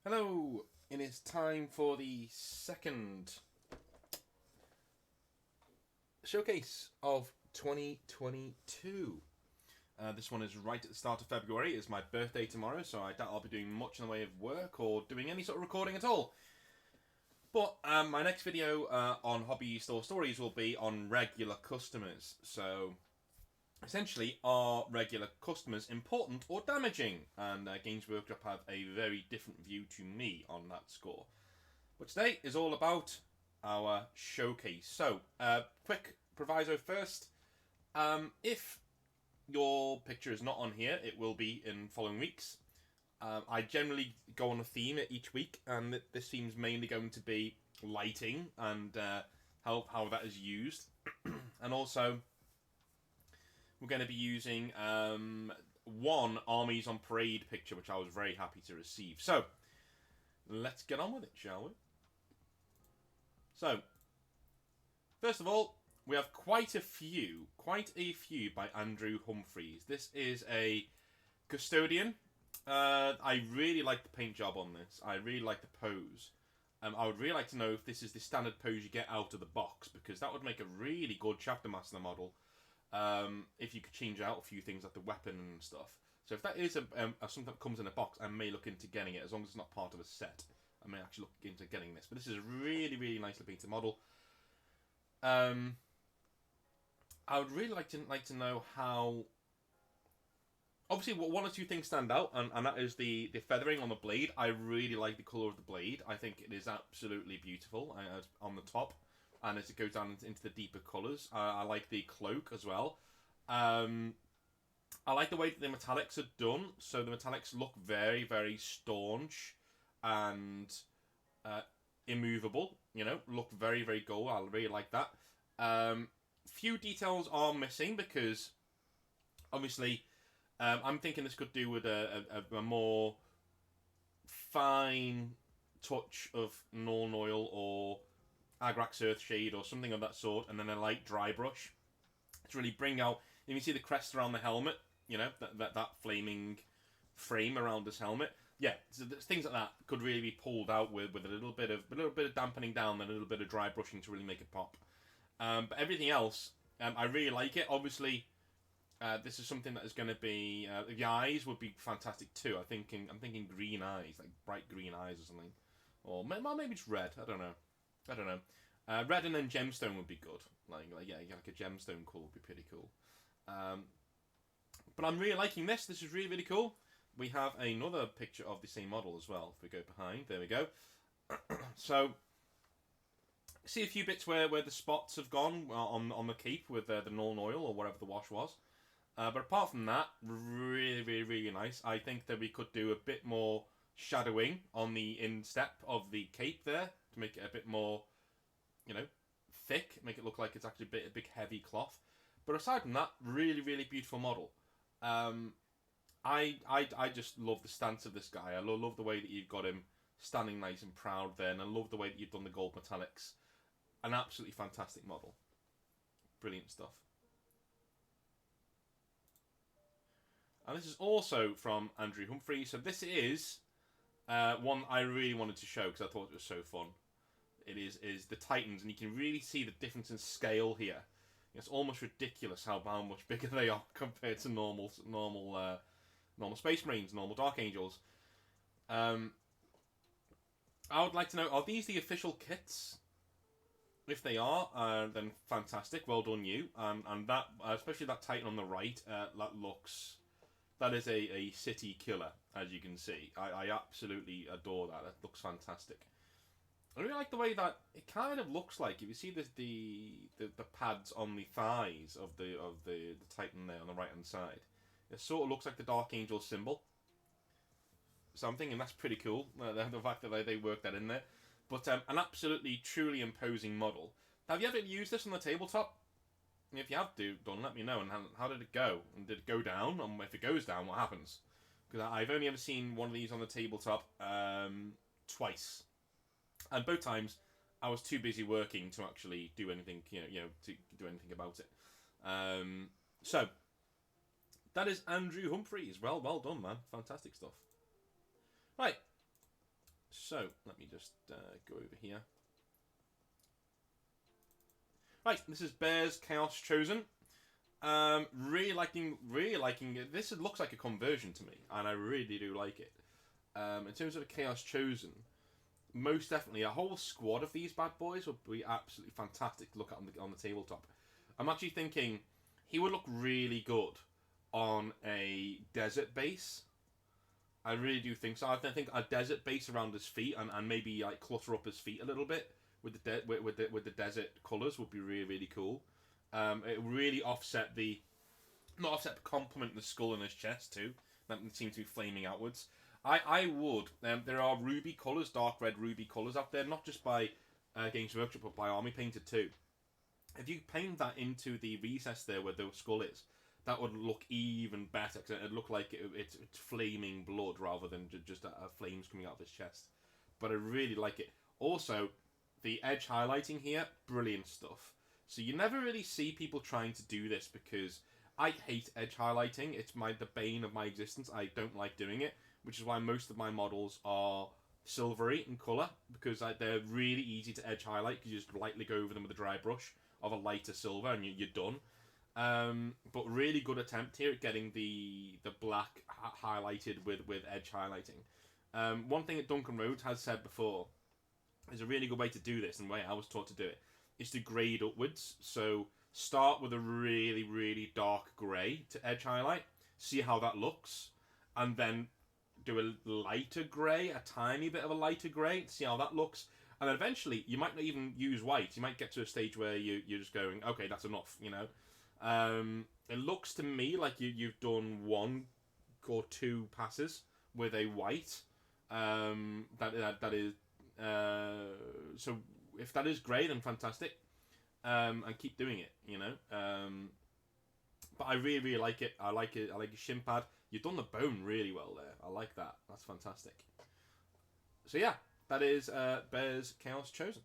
Hello, it is time for the second showcase of 2022. This one is right at the start of February. It's my birthday tomorrow, so I doubt I'll be doing much in the way of work or doing any sort of recording at all. But my next video on Hobby Store Stories will be on regular customers. So essentially, are regular customers important or damaging? And Games Workshop have a very different view to me on that score. But today is all about our showcase. So, quick proviso first. If your picture is not on here, it will be in following weeks. I generally go on a theme each week, and this theme's mainly going to be lighting and how that is used. And also, we're going to be using one Armies on Parade picture, which I was very happy to receive. So, let's get on with it, shall we? So, first of all, we have quite a few by Andrew Humphreys. This is a custodian. I really like the paint job on this. I really like the pose. I would really like to know if this is the standard pose you get out of the box, because that would make a really good Chapter Master model. If you could change out a few things like the weapon and stuff. So if that is something that comes in a box, I may look into getting it, as long as it's not part of a set. I may actually look into getting this. But this is a really, really nicely painted model. I would really like to know how. Obviously, one or two things stand out, and that is the feathering on the blade. I really like the colour of the blade. I think it is absolutely beautiful on the top, and as it goes down into the deeper colours. I like the cloak as well. I like the way that the metallics are done. So the metallics look very, very staunch and immovable. You know, look very, very gold. I really like that. Few details are missing because, obviously, I'm thinking this could do with a more fine touch of Norn Oil or Agrax Earthshade or something of that sort, and then a light dry brush to really bring out. You can see the crest around the helmet. You know, that flaming frame around his helmet. Yeah, so things like that could really be pulled out with a little bit of dampening down and a little bit of dry brushing to really make it pop. But everything else, I really like it. Obviously, this is something that is going to be the eyes would be fantastic too. I'm thinking green eyes, like bright green eyes or something, or maybe it's red. I don't know. Red and then gemstone would be good. Like a gemstone color would be pretty cool. But I'm really liking this. This is really, really cool. We have another picture of the same model as well. If we go behind, there we go. So, see a few bits where the spots have gone on the cape with the Norn Oil or whatever the wash was. But apart from that, really, really, really nice. I think that we could do a bit more shadowing on the instep of the cape there to make it a bit more, thick. Make it look like it's actually a big heavy cloth. But aside from that, really, really beautiful model. I just love the stance of this guy. I love the way that you've got him standing nice and proud there, and I love the way that you've done the gold metallics. An absolutely fantastic model. Brilliant stuff. And this is also from Andrew Humphreys. So this is one I really wanted to show because I thought it was so fun. It is the Titans, and you can really see the difference in scale here. It's almost ridiculous how much bigger they are compared to normal Space Marines, normal Dark Angels. I would like to know, are these the official kits? If they are, then fantastic. Well done, you. And that, especially that Titan on the right, that is a city killer, as you can see. I absolutely adore that. That looks fantastic. I really like the way that it kind of looks like, if you see the pads on the thighs of the Titan there on the right hand side, it sort of looks like the Dark Angel symbol. So I'm thinking that's pretty cool. The fact that they worked that in there. But an absolutely, truly imposing model. Have you ever used this on the tabletop? If you have done, let me know. And how did it go? And did it go down? And if it goes down, what happens? Because I've only ever seen one of these on the tabletop twice. And both times, I was too busy working to actually do anything, to do anything about it. So, that is Andrew Humphreys. Well done, man. Fantastic stuff. Right. So, let me just go over here. Right, this is Bear's Chaos Chosen. Really liking it. This looks like a conversion to me, and I really do like it. In terms of a Chaos Chosen, most definitely a whole squad of these bad boys would be absolutely fantastic to look at on the tabletop. I'm actually thinking he would look really good on a desert base. I really do think so. I think a desert base around his feet and maybe like clutter up his feet a little bit with the desert colours would be really, really cool. It really offset not offset, but complement the skull in his chest too. That seems to be flaming outwards. I would. There are ruby colours, dark red ruby colours out there, not just by Games Workshop, but by Army Painter too. If you paint that into the recess there where the skull is, that would look even better, because it'd look like it's flaming blood rather than just flames coming out of his chest. But I really like it. Also, the edge highlighting here, brilliant stuff. So you never really see people trying to do this, because I hate edge highlighting. It's the bane of my existence. I don't like doing it, which is why most of my models are silvery in colour, because they're really easy to edge highlight, because you just lightly go over them with a dry brush of a lighter silver and you're done. But really good attempt here at getting the black highlighted with edge highlighting. One thing that Duncan Rhodes has said before is a really good way to do this, and the way I was taught to do it, is to grade upwards. So start with a really, really dark grey to edge highlight, see how that looks, and then do a lighter grey, a tiny bit of a lighter grey, see how that looks. And then eventually, you might not even use white. You might get to a stage where you're just going, okay, that's enough, you know. It looks to me like you've done 1 or 2 passes with a white. That is so if that is great, then fantastic. And keep doing it, you know. But I really, really like it. I like it. I like your shin pad. You've done the bone really well there. I like that. That's fantastic. So yeah, that is Bear's Chaos Chosen.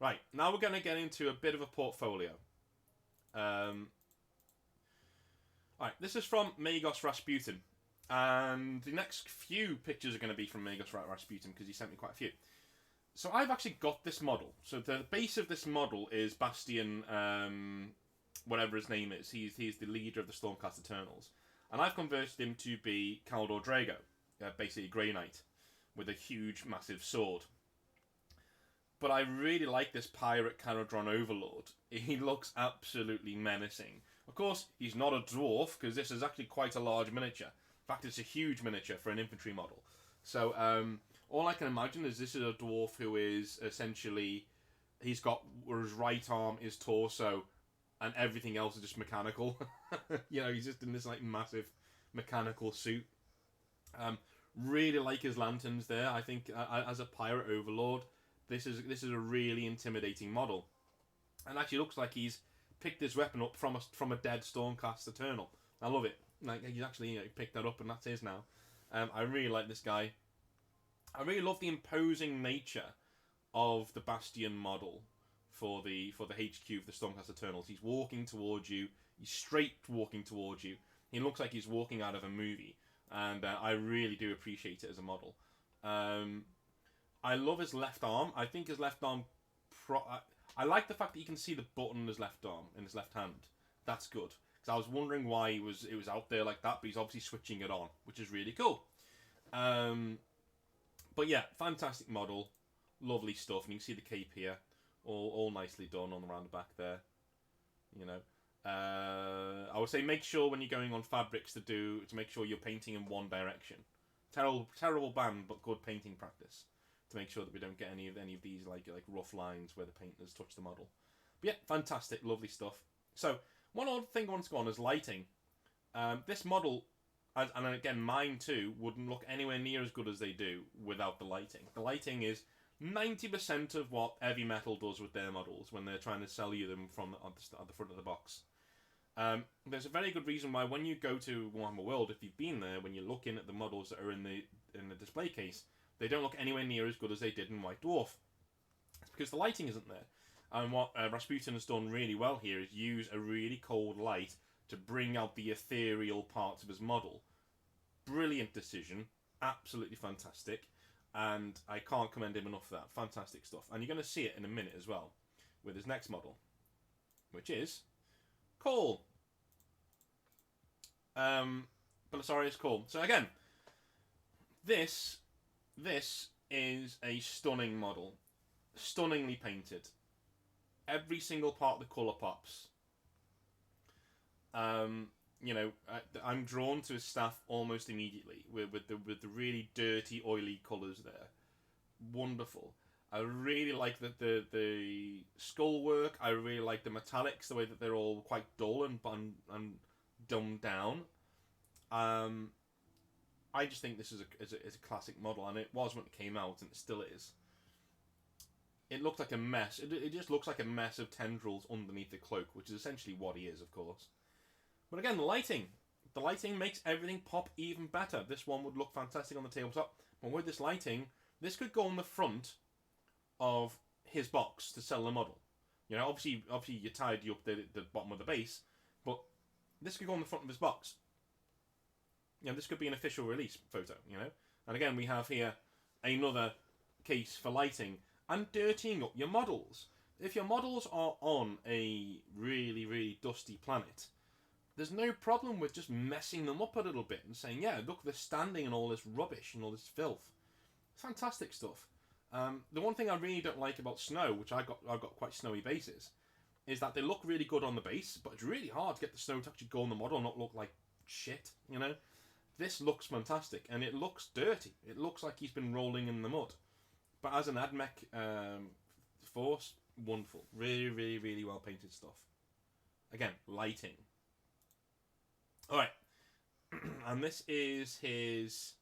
Right, now we're going to get into a bit of a portfolio. Alright, this is from Amigos Rasputin. And the next few pictures are going to be from Amigos Rasputin, because he sent me quite a few. So I've actually got this model. So the base of this model is Bastion, whatever his name is. He's the leader of the Stormcast Eternals. And I've converted him to be Khaldor Drago, basically a Grey Knight, with a huge, massive sword. But I really like this pirate Caradron Overlord. He looks absolutely menacing. Of course, he's not a dwarf, because this is actually quite a large miniature. In fact, it's a huge miniature for an infantry model. So, all I can imagine is this is a dwarf who is essentially... He's got his right arm, his torso, and everything else is just mechanical. You know, he's just in this, like, massive mechanical suit. Really like his lanterns there. I think, as a pirate overlord, this is a really intimidating model. And actually looks like he's picked this weapon up from a dead Stormcast Eternal. I love it. Like, he's actually, you know, picked that up and that's his now. I really like this guy. I really love the imposing nature of the Bastion model for the HQ of the Stormcast Eternals. He's walking towards you. He's straight walking towards you. He looks like he's walking out of a movie. And I really do appreciate it as a model. I love his left arm. I think his left arm... I like the fact that you can see the button in his left arm, in his left hand. That's good. Because I was wondering why it was out there like that, but he's obviously switching it on, which is really cool. But yeah, fantastic model. Lovely stuff. And you can see the cape here. All nicely done on around the back there. You know. I would say make sure when you're going on fabrics to make sure you're painting in one direction. Terrible ban, but good painting practice. To make sure that we don't get any of these like rough lines where the paint has touched the model. But yeah, fantastic, lovely stuff. So one odd thing I want to go on is lighting. This model, and again mine too, wouldn't look anywhere near as good as they do without the lighting. The lighting is 90% of what Heavy Metal does with their models when they're trying to sell you them from at the front of the box. There's a very good reason why when you go to Warhammer World, if you've been there, when you're looking at the models that are in the display case, they don't look anywhere near as good as they did in White Dwarf. It's because the lighting isn't there. And what Rasputin has done really well here is use a really cold light to bring out the ethereal parts of his model. Brilliant decision. absolutely fantastic, and I can't commend him enough for that. Fantastic stuff. And you're going to see it in a minute as well with his next model, which is Cole. Belisarius Cole. So again, this is a stunning model, stunningly painted. Every single part of the colour pops. You know, I'm drawn to his staff almost immediately with the really dirty, oily colours there. Wonderful. I really like the skull work. I really like the metallics, the way that they're all quite dull and dumbed down. I just think this is a classic model, and it was when it came out, and it still is. It looked like a mess. It just looks like a mess of tendrils underneath the cloak, which is essentially what he is, of course. But again, the lighting. The lighting makes everything pop even better. This one would look fantastic on the tabletop. But with this lighting, this could go on the front of his box to sell the model. You know, obviously you tidy up the bottom of the base, but this could go on the front of his box. You know, this could be an official release photo, you know. And again, we have here another case for lighting and dirtying up your models. If your models are on a really, really dusty planet, there's no problem with just messing them up a little bit and saying, yeah, look, they're standing in all this rubbish and all this filth. Fantastic stuff. The one thing I really don't like about snow, which I've got quite snowy bases, is that they look really good on the base, but it's really hard to get the snow to actually go on the model and not look like shit, you know? This looks fantastic, and it looks dirty. It looks like he's been rolling in the mud. But as an AdMech force, wonderful. Really, really, really well painted stuff. Again, lighting. Alright. And this is his...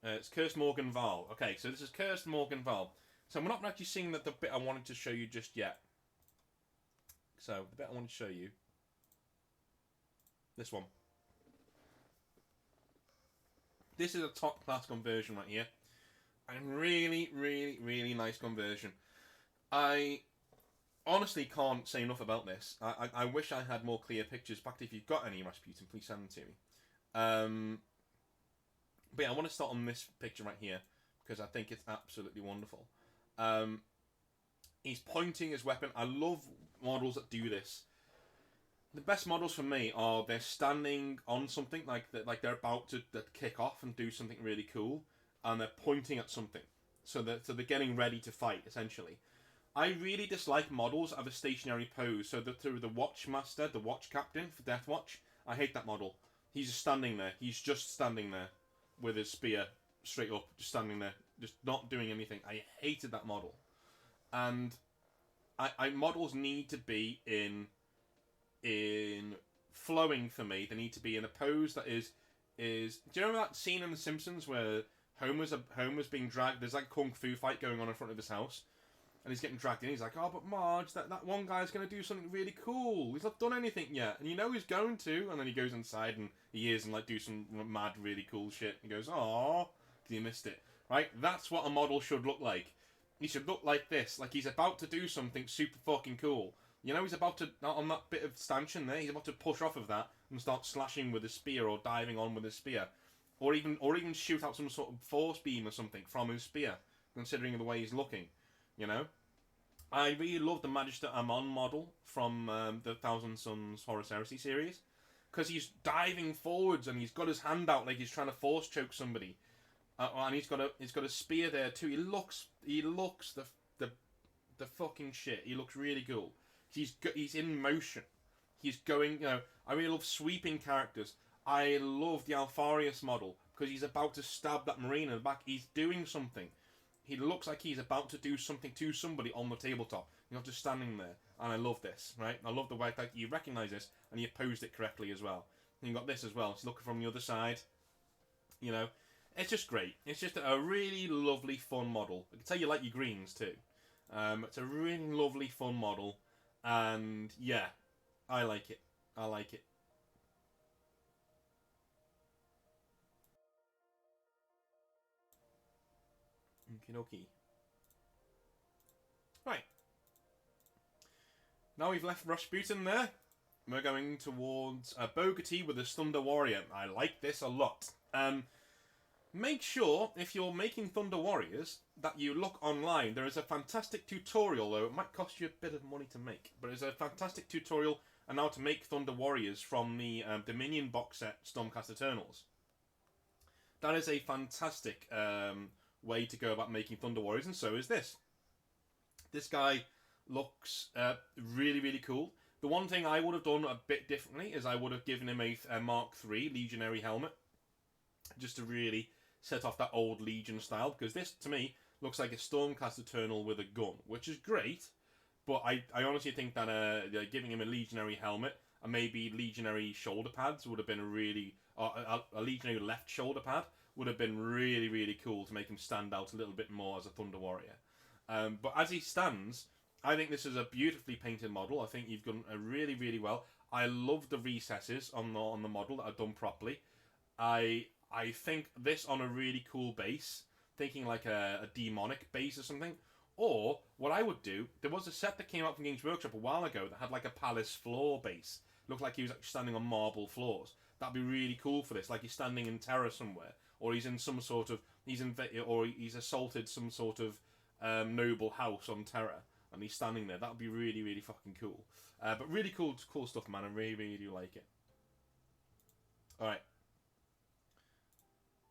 it's Cursed Morgan Val. Okay, so this is Cursed Morgan Val. So we're not actually seeing the bit I wanted to show you just yet. So, the bit I wanted to show you... This one. This is a top class conversion right here. And really, really, really nice conversion. I honestly can't say enough about this. I wish I had more clear pictures. In fact, if you've got any Rasputin, please send them to me. But yeah, I want to start on this picture right here, because I think it's absolutely wonderful. He's pointing his weapon. I love models that do this. The best models for me are they're standing on something, like they're about to kick off and do something really cool, and they're pointing at something. So they're getting ready to fight, essentially. I really dislike models of a stationary pose. So through the Watchmaster, the Watch Captain for Death Watch, I hate that model. He's just standing there. He's just standing there with his spear straight up, just standing there, just not doing anything. I hated that model. And I models need to be in flowing for me. They need to be in a pose that is do you remember that scene in The Simpsons where Homer's being dragged? There's like a kung fu fight going on in front of his house, and he's getting dragged in. He's like, oh, but Marge, that one guy's going to do something really cool. He's not done anything yet, and you know he's going to. And then he goes inside and he is and like do some mad, really cool shit. He goes, oh, because he missed it. Right? That's what a model should look like. He should look like this, like he's about to do something super fucking cool. You know, he's about to, on that bit of stanchion there, he's about to push off of that and start slashing with his spear or diving on with his spear. Or even shoot out some sort of force beam or something from his spear, considering the way he's looking, you know? I really love the Magister Amon model from the Thousand Sons Horus Heresy series, because he's diving forwards and he's got his hand out like he's trying to force choke somebody. And he's got a spear there too. He looks the fucking shit. He looks really cool. He's in motion. He's going, you know, I really love sweeping characters. I love the Alfarius model, because he's about to stab that Marine in the back. He's doing something. He looks like he's about to do something to somebody on the tabletop. You're not just standing there. And I love this, right? I love the way that you recognise this, and you posed it correctly as well. And you got this as well. It's looking from the other side. You know, it's just great. It's just a really lovely, fun model. I can tell you like your greens too. It's a really lovely, fun model. And yeah, I like it. I like it. Okie dokie. Right. Now we've left Rasputin there. we're going towards Bogotee with a Slunder Warrior. I like this a lot. Make sure, if you're making Thunder Warriors, that you look online. There is a fantastic tutorial, though it might cost you a bit of money to make, but it's a fantastic tutorial on how to make Thunder Warriors from the Dominion box set Stormcast Eternals. That is a fantastic way to go about making Thunder Warriors, and so is this. This guy looks really, really cool. The one thing I would have done a bit differently is I would have given him a Mark III Legionary helmet, just to really set off that old Legion style, because this, to me, looks like a Stormcast Eternal with a gun, which is great, but I honestly think that giving him a Legionary helmet and maybe Legionary shoulder pads would have been a Legionary left shoulder pad would have been really, really cool to make him stand out a little bit more as a Thunder Warrior. But as he stands, I think this is a beautifully painted model. I think you've done really, really well. I love the recesses on the model that are done properly. I think this on a really cool base, thinking like a demonic base or something. Or, what I would do, there was a set that came out from Games Workshop a while ago that had like a palace floor base. Looked like he was actually standing on marble floors. That'd be really cool for this, like he's standing in Terra somewhere. Or he's in some sort of, he's assaulted some sort of noble house on Terra. And he's standing there. That would be really, really fucking cool. But really cool stuff, man. I really, really do like it. Alright.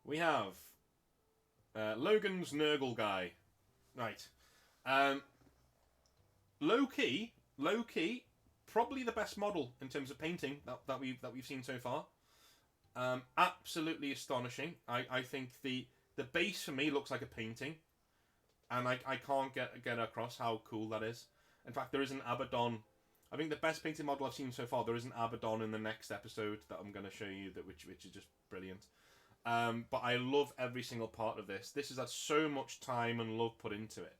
We have Logan's Nurgle Guy. Right. Low key, probably the best model in terms of painting that we've seen so far. Absolutely astonishing. I think the base for me looks like a painting, and I can't get across how cool that is. In fact, there is an Abaddon. I think the best painted model I've seen so far. There is an Abaddon in the next episode that I'm going to show you which is just brilliant. But I love every single part of this. This has had so much time and love put into it.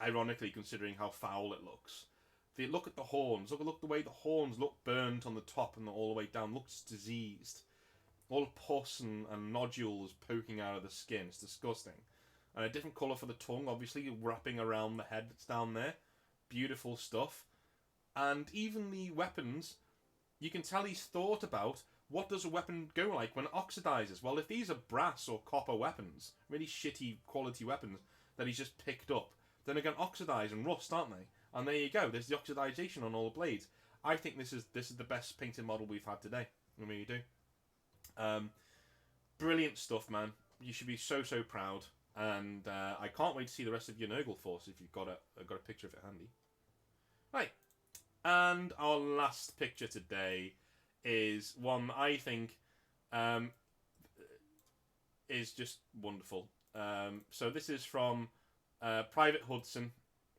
Ironically, considering how foul it looks. Look at the horns. Look the way the horns look burnt on the top and all the way down. Looks diseased. All pus and nodules poking out of the skin. It's disgusting. And a different colour for the tongue, obviously, wrapping around the head that's down there. Beautiful stuff. And even the weapons, you can tell he's thought about what does a weapon go like when it oxidizes. Well, if these are brass or copper weapons, really shitty quality weapons that he's just picked up, then they're going to oxidize and rust, aren't they? And there you go. There's the oxidization on all the blades. I think this is the best painted model we've had today. I mean, you do. Brilliant stuff, man. You should be so proud. And I can't wait to see the rest of your Nurgle force if you've got a picture of it handy. Right. And our last picture today is one that I think is just wonderful. So this is from Private Hudson.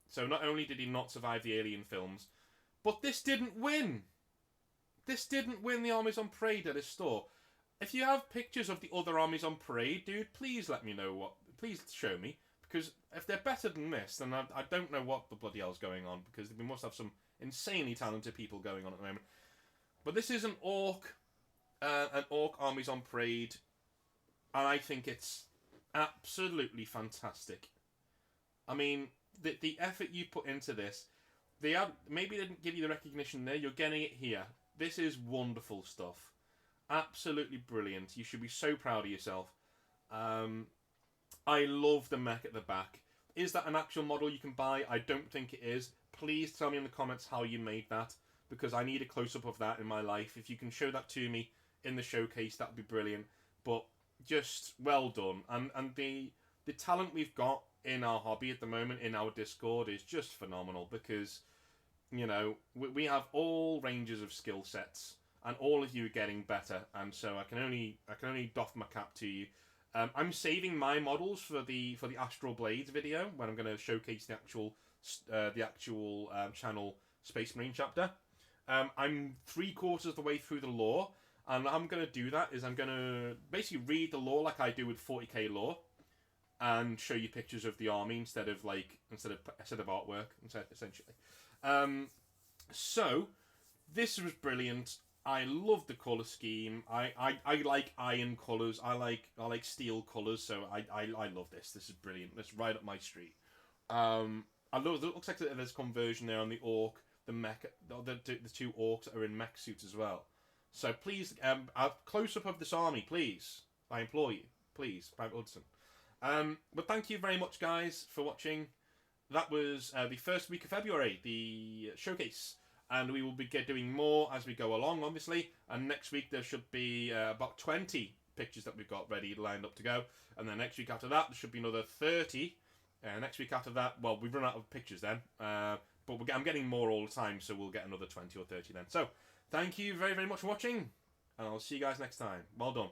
So not only did he not survive the Alien films, but this didn't win. This didn't win the Armies on Parade at his store. If you have pictures of the other Armies on Parade, dude, please let me know please show me. Because if they're better than this, then I don't know what the bloody hell's going on. Because we must have some insanely talented people going on at the moment. But this is an Orc Armies on Parade. And I think it's absolutely fantastic. I mean, the effort you put into this, maybe they didn't give you the recognition there, you're getting it here. This is wonderful stuff. Absolutely brilliant. You should be so proud of yourself. I love the mech at the back. Is that an actual model you can buy? I don't think it is. Please tell me in the comments how you made that, because I need a close-up of that in my life. If you can show that to me in the showcase, that would be brilliant. But just well done. And the talent we've got in our hobby at the moment, in our Discord, is just phenomenal, because, you know, we have all ranges of skill sets, and all of you are getting better, and so I can only doff my cap to you. I'm saving my models for the Astral Blades video, when I'm going to showcase the actual channel Space Marine chapter. I'm 3/4 of the way through the lore, and what I'm going to do that is I'm going to basically read the lore like I do with 40k lore, and show you pictures of the army instead of artwork, essentially. So this was brilliant. I love the colour scheme. I like iron colours. I like steel colours. So I love this. This is brilliant. This is right up my street. I love. It looks like there's conversion there on the Orc. the mech, the two orcs that are in mech suits as well. So please, a close up of this army, please. I implore you, please, Private Hudson. But thank you very much, guys, for watching. That was the first week of February, the showcase. And we will be doing more as we go along, obviously. And next week there should be about 20 pictures that we've got ready, lined up to go. And then next week after that, there should be another 30. Next week after that, well, we've run out of pictures then. But I'm getting more all the time, so we'll get another 20 or 30 then. So, thank you very, very much for watching. And I'll see you guys next time. Well done.